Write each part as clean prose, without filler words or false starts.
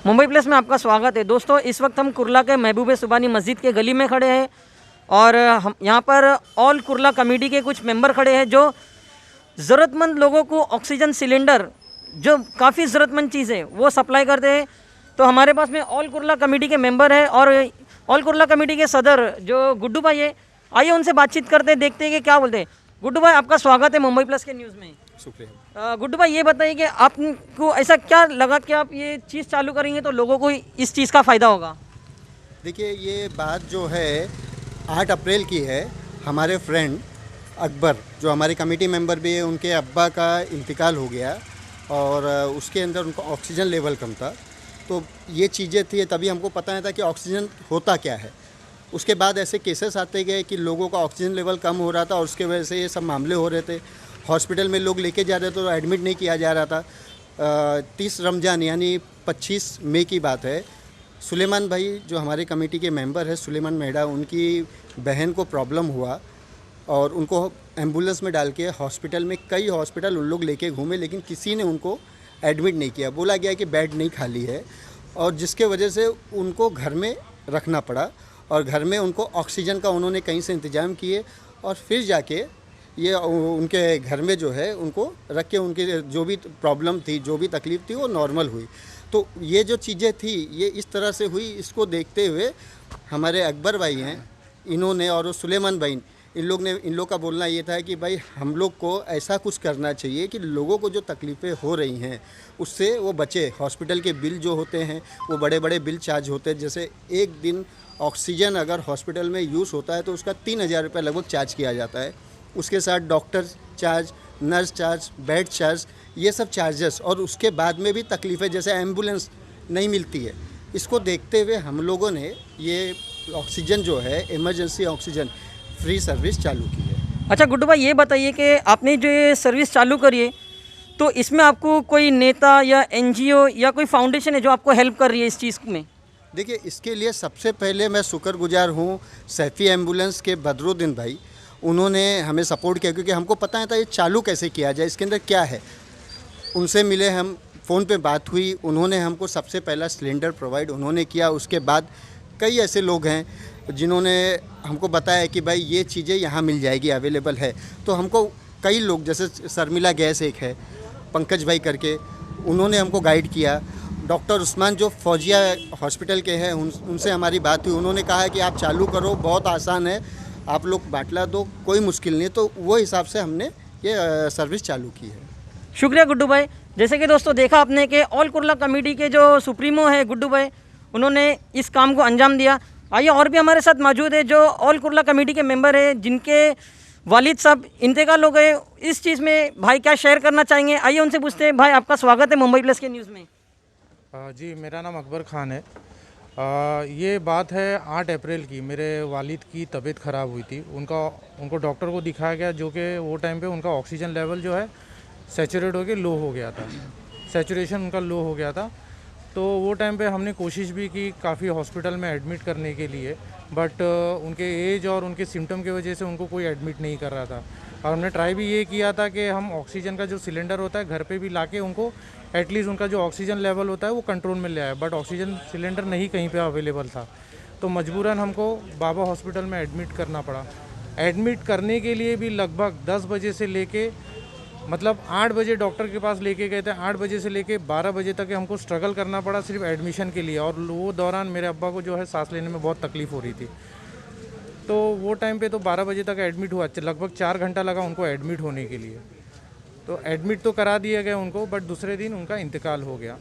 Mumbai plus में आपका स्वागत है। दोस्तों, इस वक्त हम कुर्ला के महबूब सुबानी मस्जिद के गली में खड़े हैं और हम यहाँ पर ऑल कुर्ला कमेटी के कुछ मेंबर खड़े हैं जो ज़रूरतमंद लोगों को ऑक्सीजन सिलेंडर, जो काफ़ी ज़रूरतमंद चीज़ है, वो सप्लाई करते हैं। तो हमारे पास में ऑल कुर्ला कमेटी के मेंबर है और ऑल कुर्ला कमेटी के सदर जो गुड्डू भाई है, आइए उनसे बातचीत करते हैं, देखते हैं कि क्या बोलते हैं। गुड्डू भाई, आपका स्वागत है मुंबई प्लस के न्यूज़ में। शुक्रिया। गुड्डू भाई, ये बताइए कि आपको ऐसा क्या लगा कि आप ये चीज़ चालू करेंगे तो लोगों को इस चीज़ का फ़ायदा होगा? देखिए, ये बात जो है 8 अप्रैल की है। हमारे फ्रेंड अकबर, जो हमारे कमेटी मेंबर भी है, उनके अब्बा का इंतकाल हो गया और उसके अंदर उनको ऑक्सीजन लेवल कम था। तो ये चीज़ें थी, तभी हमको पता नहीं था कि ऑक्सीजन होता क्या है। उसके बाद ऐसे केसेस आते गए कि लोगों का ऑक्सीजन लेवल कम हो रहा था और उसके वजह से ये सब मामले हो रहे थे। हॉस्पिटल में लोग लेके जा रहे थे तो एडमिट नहीं किया जा रहा था। 30 रमज़ान यानी 25 मई की बात है। सुलेमान भाई जो हमारे कमेटी के मेंबर है, सुलेमान मेहड़ा, उनकी बहन को प्रॉब्लम हुआ और उनको एम्बुलेंस में डाल के हॉस्पिटल में, कई हॉस्पिटल उन लोग लेके घूमे, लेकिन किसी ने उनको एडमिट नहीं किया। बोला गया कि बेड नहीं खाली है और जिसके वजह से उनको घर में रखना पड़ा और घर में उनको ऑक्सीजन का उन्होंने कहीं से इंतज़ाम किए और फिर जाके ये उनके घर में जो है उनको रख के उनकी जो भी प्रॉब्लम थी, जो भी तकलीफ़ थी, वो नॉर्मल हुई। तो ये जो चीज़ें थी ये इस तरह से हुई। इसको देखते हुए हमारे अकबर भाई हैं, इन्होंने, और सुलेमान भाई, इन लोग का बोलना ये था कि भाई हम लोग को ऐसा कुछ करना चाहिए कि लोगों को जो तकलीफ़ें हो रही हैं उससे वो बचे। हॉस्पिटल के बिल जो होते हैं वो बड़े बड़े बिल चार्ज होते हैं। जैसे एक दिन ऑक्सीजन अगर हॉस्पिटल में यूज़ होता है तो उसका 3000 रुपये लगभग चार्ज किया जाता है। उसके साथ doctor charge, nurse charge, bed charge, ये सब चार्जेस, और उसके बाद में भी तकलीफ़ें, जैसे एम्बुलेंस नहीं मिलती है। इसको देखते हुए हम लोगों ने ये ऑक्सीजन जो है, इमरजेंसी ऑक्सीजन फ्री सर्विस चालू की है। अच्छा गुड्डू भाई, ये बताइए कि आपने जो ये सर्विस चालू करी है तो इसमें आपको कोई नेता या एनजीओ या कोई फाउंडेशन है जो आपको हेल्प कर रही है इस चीज़ में? देखिए, इसके लिए सबसे पहले मैं शुक्रगुजार हूँ सैफ़ी एम्बुलेंस के बदरुद्दीन भाई। उन्होंने हमें सपोर्ट किया क्योंकि हमको पता नहीं था ये चालू कैसे किया जाए, इसके अंदर क्या है। उनसे मिले हम, फ़ोन पे बात हुई, उन्होंने हमको सबसे पहला सिलेंडर प्रोवाइड उन्होंने किया। उसके बाद कई ऐसे लोग हैं जिन्होंने हमको बताया कि भाई ये चीज़ें यहाँ मिल जाएगी, अवेलेबल है। तो हमको कई लोग, जैसे शर्मिला गैस एक है, पंकज भाई करके, उन्होंने हमको गाइड किया। डॉक्टर उस्मान जो फौजिया हॉस्पिटल के हैं, उनसे हमारी बात हुई। उन्होंने कहा कि आप चालू करो, बहुत आसान है, आप लोग बाटला दो, कोई मुश्किल नहीं। तो वो हिसाब से हमने ये सर्विस चालू की है। शुक्रिया गुड्डू भाई। जैसे कि दोस्तों देखा आपने कि ऑल कुर्ला कमेटी के जो सुप्रीमो है गुड्डू भाई, उन्होंने इस काम को अंजाम दिया। आइए, और भी हमारे साथ मौजूद है जो ऑल कुर्ला कमेटी के मेंबर है, जिनके वालिद साहब इंतकाल हो गए। इस चीज़ में भाई क्या शेयर करना चाहेंगे? आइए उनसे पूछते हैं। भाई, आपका स्वागत है मुंबई प्लस के न्यूज़ में। जी, मेरा नाम अकबर ख़ान है। ये बात है 8 अप्रैल की। मेरे वालिद की तबीयत ख़राब हुई थी। उनको डॉक्टर को दिखाया गया, जो कि वो टाइम पे उनका ऑक्सीजन लेवल जो है सैचुरेट हो के लो हो गया था, सैचुरेशन उनका लो हो गया था। तो वो टाइम पे हमने कोशिश भी की काफ़ी हॉस्पिटल में एडमिट करने के लिए, बट उनके एज और उनके सिम्टम की वजह से उनको कोई एडमिट नहीं कर रहा था। और हमने ट्राई भी ये किया था कि हम ऑक्सीजन का जो सिलेंडर होता है घर पे भी लाके उनको एटलीस्ट उनका जो ऑक्सीजन लेवल होता है वो कंट्रोल में ले आए, बट ऑक्सीजन सिलेंडर नहीं कहीं पे अवेलेबल था। तो मजबूरन हमको बाबा हॉस्पिटल में एडमिट करना पड़ा। एडमिट करने के लिए भी लगभग 10 बजे से लेके, मतलब 8 बजे डॉक्टर के पास लेके गए थे, 8 बजे से लेके 12 बजे तक हमको स्ट्रगल करना पड़ा सिर्फ एडमिशन के लिए। और वो दौरान मेरे अब्बा को जो है सांस लेने में बहुत तकलीफ़ हो रही थी। तो वो टाइम पे तो 12 बजे तक एडमिट हुआ, लगभग 4 घंटा लगा उनको एडमिट होने के लिए। तो एडमिट तो करा दिया गया उनको, बट दूसरे दिन उनका इंतकाल हो गया।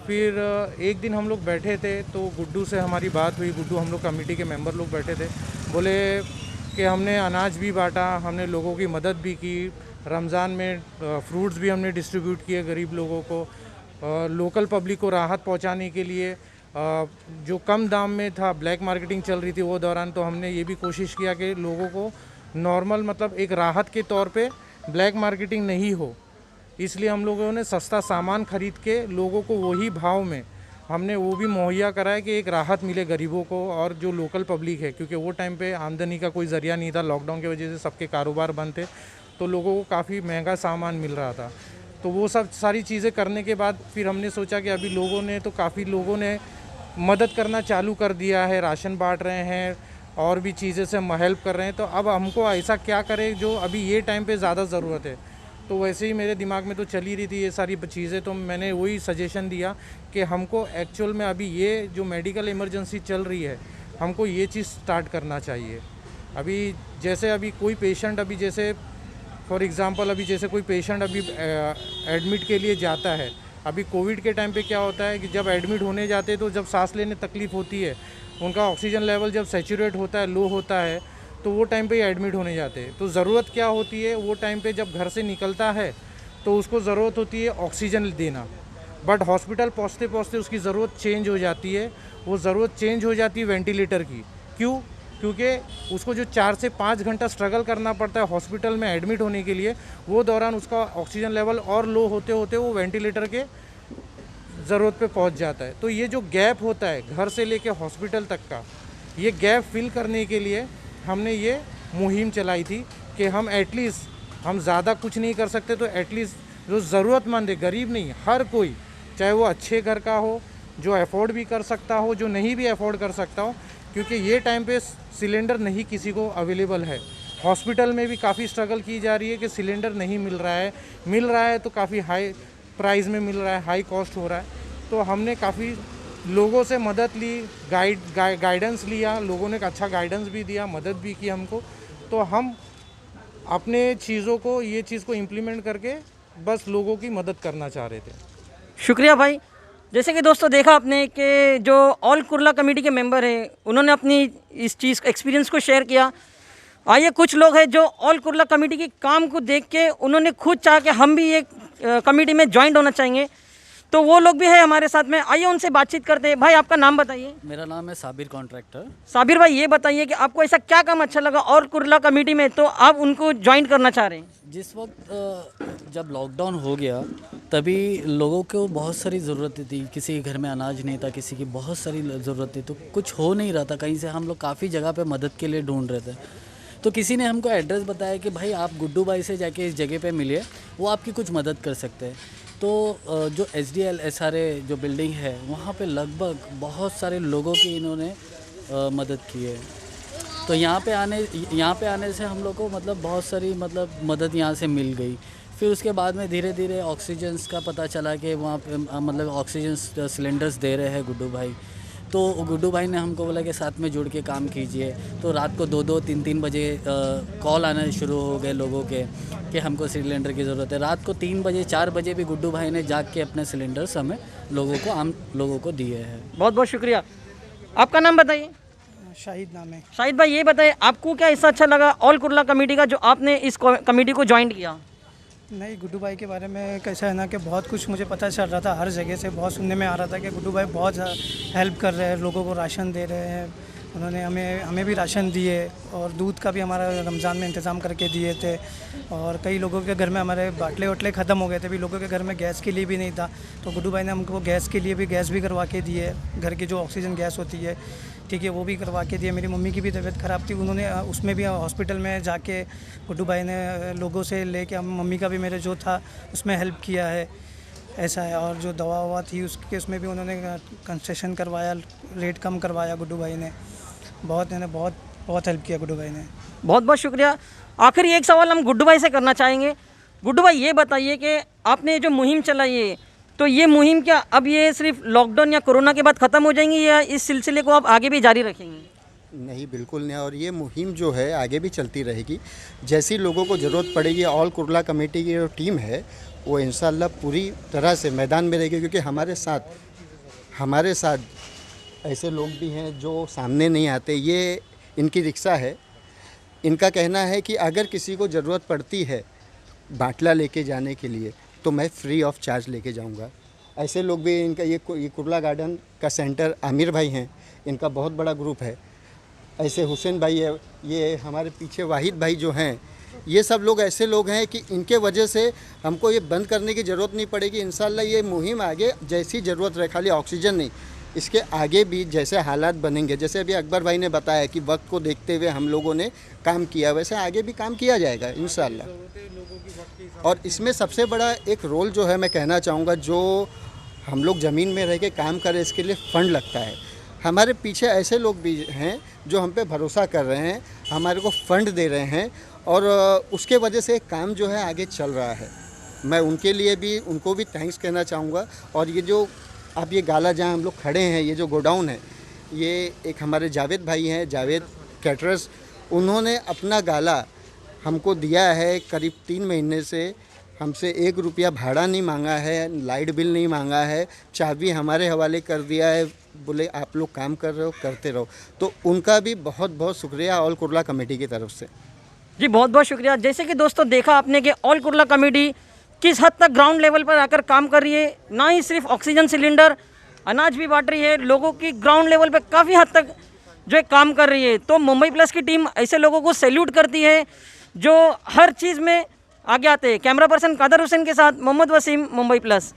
फिर एक दिन हम लोग बैठे थे तो गुड्डू से हमारी बात हुई। गुड्डू, हम लोग कमेटी के मेंबर लोग बैठे थे, बोले कि हमने अनाज भी बांटा, हमने लोगों की मदद भी की, रमज़ान में फ्रूट्स भी हमने डिस्ट्रीब्यूट किए गरीब लोगों को, लोकल पब्लिक को राहत पहुंचाने के लिए। जो कम दाम में था, ब्लैक मार्केटिंग चल रही थी वो दौरान, तो हमने ये भी कोशिश किया कि लोगों को नॉर्मल, मतलब एक राहत के तौर पे ब्लैक मार्केटिंग नहीं हो, इसलिए हम लोगों ने सस्ता सामान खरीद के लोगों को वही भाव में हमने वो भी मुहैया कराया कि एक राहत मिले गरीबों को और जो लोकल पब्लिक है, क्योंकि वो टाइम पे आमदनी का कोई ज़रिया नहीं था। लॉकडाउन की वजह से सबके कारोबार बंद थे, तो लोगों को काफ़ी महंगा सामान मिल रहा था। तो वो सब सारी चीज़ें करने के बाद फिर हमने सोचा कि अभी लोगों ने तो काफ़ी लोगों ने मदद करना चालू कर दिया है, राशन बांट रहे हैं और भी चीज़ें से हम हेल्प कर रहे हैं। तो अब हमको ऐसा क्या करें जो अभी ये टाइम पे ज़्यादा ज़रूरत है। तो वैसे ही मेरे दिमाग में तो चल ही रही थी ये सारी चीज़ें, तो मैंने वही सजेशन दिया कि हमको एक्चुअल में अभी ये जो मेडिकल इमरजेंसी चल रही है, हमको ये चीज़ स्टार्ट करना चाहिए। अभी जैसे अभी कोई पेशेंट अभी जैसे फॉर एग्ज़ाम्पल अभी जैसे कोई पेशेंट अभी एडमिट के लिए जाता है, अभी कोविड के टाइम पे क्या होता है कि जब एडमिट होने जाते हैं तो जब सांस लेने तकलीफ़ होती है, उनका ऑक्सीजन लेवल जब सैचुरेट होता है, लो होता है, तो वो टाइम पे एडमिट होने जाते हैं। तो ज़रूरत क्या होती है, वो टाइम पे जब घर से निकलता है तो उसको ज़रूरत होती है ऑक्सीजन देना, बट हॉस्पिटल पहुँचते पहुँचते उसकी ज़रूरत चेंज हो जाती है। वो ज़रूरत चेंज हो जाती है वेंटिलेटर की। क्यों? क्योंकि उसको जो 4 से 5 घंटा स्ट्रगल करना पड़ता है हॉस्पिटल में एडमिट होने के लिए, वो दौरान उसका ऑक्सीजन लेवल और लो होते होते वो वेंटिलेटर के ज़रूरत पे पहुंच जाता है। तो ये जो गैप होता है घर से लेके हॉस्पिटल तक का, ये गैप फिल करने के लिए हमने ये मुहिम चलाई थी कि हम एटलीस्ट, हम ज़्यादा कुछ नहीं कर सकते तो एटलीस्ट जो ज़रूरतमंद है, गरीब नहीं, हर कोई, चाहे वो अच्छे घर का हो, जो अफोर्ड भी कर सकता हो, जो नहीं भी अफोर्ड कर सकता हो, क्योंकि ये टाइम पे सिलेंडर नहीं किसी को अवेलेबल है। हॉस्पिटल में भी काफ़ी स्ट्रगल की जा रही है कि सिलेंडर नहीं मिल रहा है तो काफ़ी हाई प्राइस में मिल रहा है, हाई कॉस्ट हो रहा है। तो हमने काफ़ी लोगों से मदद ली, गाइडेंस लिया, लोगों ने अच्छा गाइडेंस भी दिया, मदद भी की हमको। तो हम अपने चीज़ों को, ये चीज़ को इम्प्लीमेंट करके बस लोगों की मदद करना चाह रहे थे। शुक्रिया भाई। जैसे कि दोस्तों देखा आपने कि जो ऑल कुर्ला कमेटी के मेंबर हैं, उन्होंने अपनी इस चीज़ एक्सपीरियंस को शेयर किया। आइए कुछ लोग हैं जो ऑल कुर्ला कमेटी के काम को देख के उन्होंने खुद चाहा कि हम भी ये कमेटी में ज्वाइंट होना चाहेंगे, तो वो लोग भी है हमारे साथ में। आइए उनसे बातचीत करते हैं। भाई आपका नाम बताइए। मेरा नाम है साबिर कॉन्ट्रैक्टर। साबिर भाई ये बताइए कि आपको ऐसा क्या काम अच्छा लगा ऑल कुर्ला कमेटी में तो आप उनको ज्वाइन करना चाह रहे हैं? जिस वक्त जब लॉकडाउन हो गया तभी लोगों को बहुत सारी ज़रूरतें थी, किसी के घर में अनाज नहीं था, किसी की बहुत सारी ज़रूरतें, तो कुछ हो नहीं रहा था कहीं से। हम लोग काफ़ी जगह पे मदद के लिए ढूंढ रहे थे, तो किसी ने हमको एड्रेस बताया कि भाई आप गुड्डू भाई से जाके इस जगह पे मिलिए, वो आपकी कुछ मदद कर सकते हैं। तो जो SDL SRA जो बिल्डिंग है वहाँ पे लगभग बहुत सारे लोगों की इन्होंने मदद की है। तो यहाँ पे आने से हम लोग को मतलब बहुत सारी मतलब मदद यहाँ से मिल गई। फिर उसके बाद में धीरे धीरे ऑक्सीजन का पता चला कि वहाँ पे मतलब ऑक्सीजन सिलेंडर्स दे रहे हैं गुड्डू भाई। तो गुड्डू भाई ने हमको बोला कि साथ में जुड़ के काम कीजिए। तो रात को 2-2, 3-3 बजे कॉल आने शुरू हो गए लोगों के कि हमको सिलेंडर की ज़रूरत है। रात को 3 बजे 4 बजे भी गुड्डू भाई ने जाग के अपने सिलेंडर्स हमें आम लोगों को दिए हैं। बहुत बहुत शुक्रिया। आपका नाम बताइए। शाहिद नाम है। शाहिद भाई ये बताइए आपको क्या ऐसा अच्छा लगा ऑल कुर्ला कमेटी का जो आपने इस कमेटी को ज्वाइन किया? नहीं, गुड्डू भाई के बारे में कैसा है ना कि बहुत कुछ मुझे पता चल रहा था, हर जगह से बहुत सुनने में आ रहा था कि गुड्डू भाई बहुत हेल्प कर रहे हैं, लोगों को राशन दे रहे हैं। उन्होंने हमें भी राशन दिए और दूध का भी हमारा रमज़ान में इंतज़ाम करके दिए थे। और कई लोगों के घर में हमारे बाटले वाटले ख़त्म हो गए थे, भी लोगों के घर में गैस के लिए भी नहीं था, तो गुड्डू भाई ने हमको गैस के लिए भी गैस भी करवा के दिए। घर की जो ऑक्सीजन गैस होती है, ठीक है, वो भी करवा के दिए। मेरी मम्मी की भी तबीयत ख़राब थी, उन्होंने उसमें भी हॉस्पिटल में जाके गुड्डू भाई ने लोगों से लेके मम्मी का भी मेरे जो था उसमें हेल्प किया है, ऐसा है। और जो दवा ववा थी उसमें भी उन्होंने कंसेशन करवाया, रेट कम करवाया गुड्डू भाई ने। बहुत हेल्प किया गुड्डू भाई ने। बहुत बहुत शुक्रिया। आखिरी एक सवाल हम गुड्डू भाई से करना चाहेंगे। गुड्डू भाई ये बताइए कि आपने जो मुहिम चलाई है, तो ये मुहिम क्या अब ये सिर्फ लॉकडाउन या कोरोना के बाद ख़त्म हो जाएंगी या इस सिलसिले को आप आगे भी जारी रखेंगे? नहीं, बिल्कुल नहीं। और ये मुहिम जो है आगे भी चलती रहेगी। जैसी लोगों को ज़रूरत पड़ेगी, ऑल कुर्ला कमेटी की जो टीम है वो इंशाल्लाह पूरी तरह से मैदान में रहेगी, क्योंकि हमारे साथ ऐसे लोग भी हैं जो सामने नहीं आते। ये इनकी रिक्शा है। इनका कहना है कि अगर किसी को ज़रूरत पड़ती है बाटला लेके जाने के लिए तो मैं फ्री ऑफ चार्ज लेके जाऊंगा। ऐसे लोग भी इनका ये कुर्ला गार्डन का सेंटर आमिर भाई हैं, इनका बहुत बड़ा ग्रुप है। ऐसे हुसैन भाई है, ये हमारे पीछे वाहिद भाई जो हैं, ये सब लोग ऐसे लोग हैं कि इनके वजह से हमको ये बंद करने की ज़रूरत नहीं पड़ेगी। इंशाल्लाह ये मुहिम आगे जैसी ज़रूरत रहे, खाली ऑक्सीजन नहीं, इसके आगे भी जैसे हालात बनेंगे, जैसे अभी अकबर भाई ने बताया कि वक्त को देखते हुए हम लोगों ने काम किया, वैसे आगे भी काम किया जाएगा इंशाल्लाह। और इसमें सबसे बड़ा एक रोल जो है मैं कहना चाहूँगा, जो हम लोग ज़मीन में रह के काम करें इसके लिए फ़ंड लगता है। हमारे पीछे ऐसे लोग भी हैं जो हम पे भरोसा कर रहे हैं, हमारे को फ़ंड दे रहे हैं, और उसके वजह से काम जो है आगे चल रहा है। मैं उनके लिए भी, उनको भी थैंक्स कहना चाहूँगा। और ये जो आप ये गाला जहाँ हम लोग खड़े हैं, ये जो गोडाउन है, ये एक हमारे जावेद भाई हैं, जावेद कैटरर्स, उन्होंने अपना गाला हमको दिया है। करीब 3 महीने से हमसे 1 रुपया भाड़ा नहीं मांगा है, लाइट बिल नहीं मांगा है, चाबी हमारे हवाले कर दिया है, बोले आप लोग काम कर रहे हो, करते रहो। तो उनका भी बहुत बहुत शुक्रिया ऑल कुर्ला कमेटी की तरफ से। जी बहुत बहुत शुक्रिया। जैसे कि दोस्तों देखा आपने कि ऑल कुर्ला कमेटी किस हद तक ग्राउंड लेवल पर आकर काम कर रही है, ना ही सिर्फ ऑक्सीजन सिलेंडर, अनाज भी बांट रही है, लोगों की ग्राउंड लेवल पर काफ़ी हद तक जो है काम कर रही है। तो मुंबई प्लस की टीम ऐसे लोगों को सैल्यूट करती है जो हर चीज़ में आगे आते हैं। कैमरा पर्सन कादर हुसैन के साथ मोहम्मद वसीम, मुंबई प्लस।